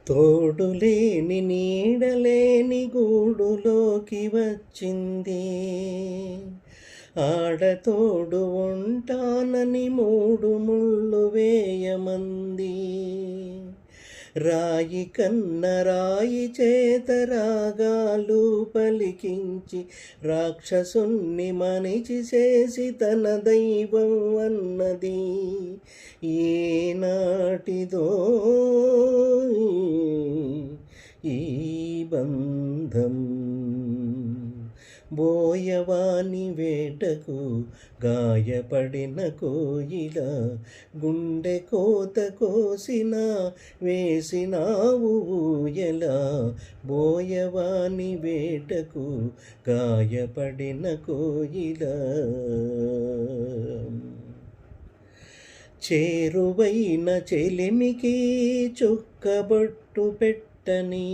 తోడులేని నీడలేని గూడులోకి వచ్చింది, ఆడతోడు ఉంటానని మూడు ముళ్ళు వేయమంది. రాయి కన్న రాయి చేత రాగాలు పలికించి రాక్షసుణ్ణి మనిషి చేసి తన దైవం అన్నది. ఏనాటిదో ఈ బంధం, బోయవాని వేటకు గాయపడిన కోయిల, గుండె కోత కోసిన వేసినావు ఊయల. బోయవాని వేటకు గాయపడిన కోయిల, చేరువైన చెలిమికి చుక్కబొట్టు పెట్టని,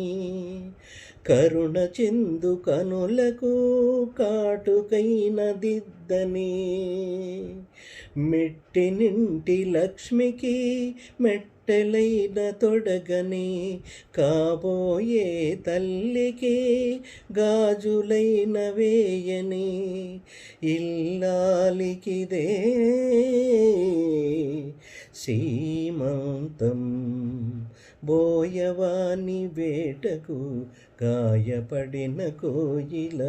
కరుణ చిందు కనులకు కాటుకైన దిద్దని, మెట్టినింటి లక్ష్మికి మెట్టెలైన తొడగని, కాబోయే తల్లికి గాజులైన వేయని, ఇల్లాలికిదే సీమంతం. బోయవాని వేటకు గాయపడిన కోయిల.